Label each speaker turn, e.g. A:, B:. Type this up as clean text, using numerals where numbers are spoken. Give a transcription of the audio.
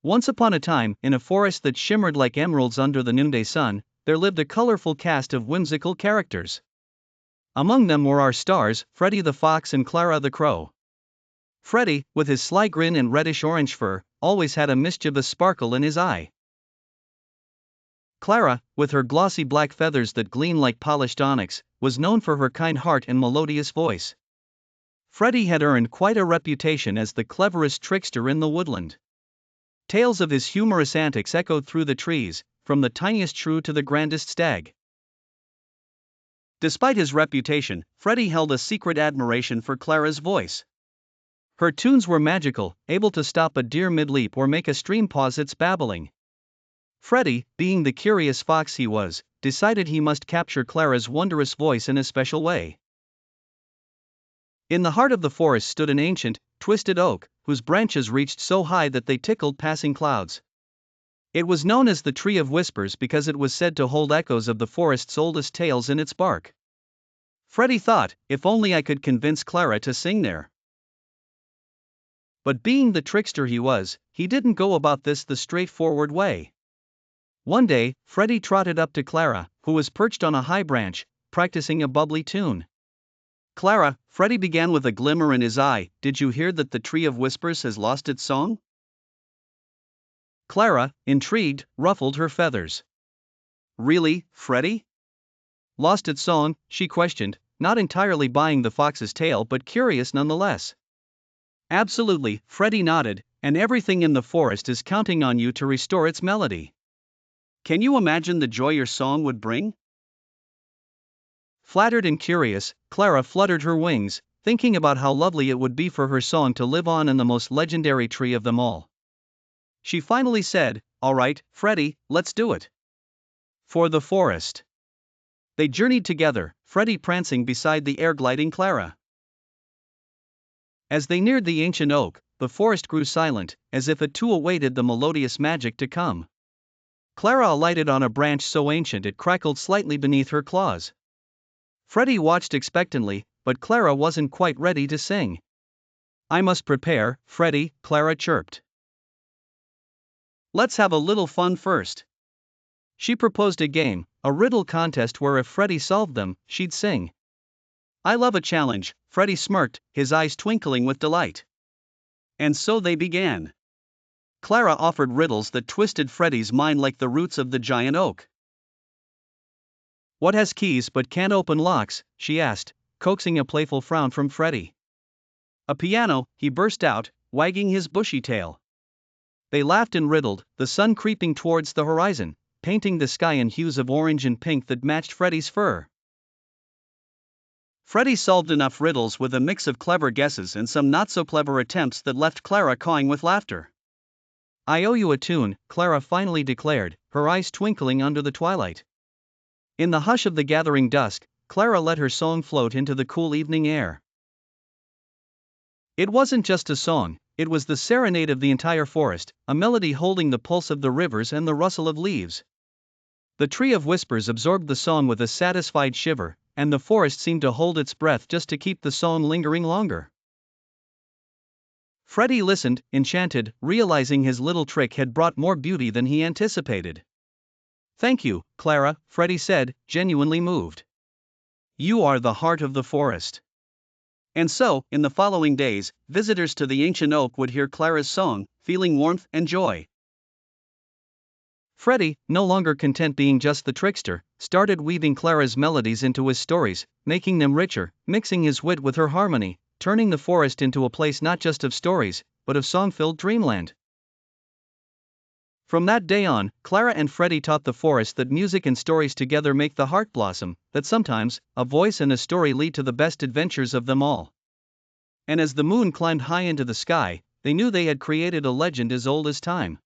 A: Once upon a time, in a forest that shimmered like emeralds under the noonday sun, there lived a colorful cast of whimsical characters. Among them were our stars, Freddy the fox and Clara the crow. Freddy, with his sly grin and reddish-orange fur, always had a mischievous sparkle in his eye. Clara, with her glossy black feathers that gleamed like polished onyx, was known for her kind heart and melodious voice. Freddy had earned quite a reputation as the cleverest trickster in the woodland. Tales of his humorous antics echoed through the trees, from the tiniest shrew to the grandest stag. Despite his reputation, Freddy held a secret admiration for Clara's voice. Her tunes were magical, able to stop a deer mid-leap or make a stream pause its babbling. Freddy, being the curious fox he was, decided he must capture Clara's wondrous voice in a special way. In the heart of the forest stood an ancient, twisted oak, whose branches reached so high that they tickled passing clouds. It was known as the Tree of Whispers because it was said to hold echoes of the forest's oldest tales in its bark. Freddy thought, if only I could convince Clara to sing there. But being the trickster he was, he didn't go about this the straightforward way. One day, Freddy trotted up to Clara, who was perched on a high branch, practicing a bubbly tune. "Clara," Freddy began with a glimmer in his eye, "did you hear that the Tree of Whispers has lost its song?" Clara, intrigued, ruffled her feathers. "Really, Freddy? Lost its song?" she questioned, not entirely buying the fox's tale but curious nonetheless. "Absolutely," Freddy nodded, "and everything in the forest is counting on you to restore its melody. Can you imagine the joy your song would bring?" Flattered and curious, Clara fluttered her wings, thinking about how lovely it would be for her song to live on in the most legendary tree of them all. She finally said, "All right, Freddy, let's do it." For the forest. They journeyed together, Freddy prancing beside the air-gliding Clara. As they neared the ancient oak, the forest grew silent, as if it too awaited the melodious magic to come. Clara alighted on a branch so ancient it crackled slightly beneath her claws. Freddy watched expectantly, but Clara wasn't quite ready to sing. "I must prepare, Freddy," Clara chirped. "Let's have a little fun first." She proposed a game, a riddle contest where if Freddy solved them, she'd sing. "I love a challenge," Freddy smirked, his eyes twinkling with delight. And so they began. Clara offered riddles that twisted Freddy's mind like the roots of the giant oak. "What has keys but can't open locks?" she asked, coaxing a playful frown from Freddy. "A piano," he burst out, wagging his bushy tail. They laughed and riddled, the sun creeping towards the horizon, painting the sky in hues of orange and pink that matched Freddy's fur. Freddy solved enough riddles with a mix of clever guesses and some not-so-clever attempts that left Clara cawing with laughter. "I owe you a tune," Clara finally declared, her eyes twinkling under the twilight. In the hush of the gathering dusk, Clara let her song float into the cool evening air. It wasn't just a song, it was the serenade of the entire forest, a melody holding the pulse of the rivers and the rustle of leaves. The Tree of Whispers absorbed the song with a satisfied shiver, and the forest seemed to hold its breath just to keep the song lingering longer. Freddy listened, enchanted, realizing his little trick had brought more beauty than he anticipated. "Thank you, Clara," Freddy said, genuinely moved. "You are the heart of the forest." And so, in the following days, visitors to the ancient oak would hear Clara's song, feeling warmth and joy. Freddy, no longer content being just the trickster, started weaving Clara's melodies into his stories, making them richer, mixing his wit with her harmony, turning the forest into a place not just of stories, but of song-filled dreamland. From that day on, Clara and Freddy taught the forest that music and stories together make the heart blossom, that sometimes, a voice and a story lead to the best adventures of them all. And as the moon climbed high into the sky, they knew they had created a legend as old as time.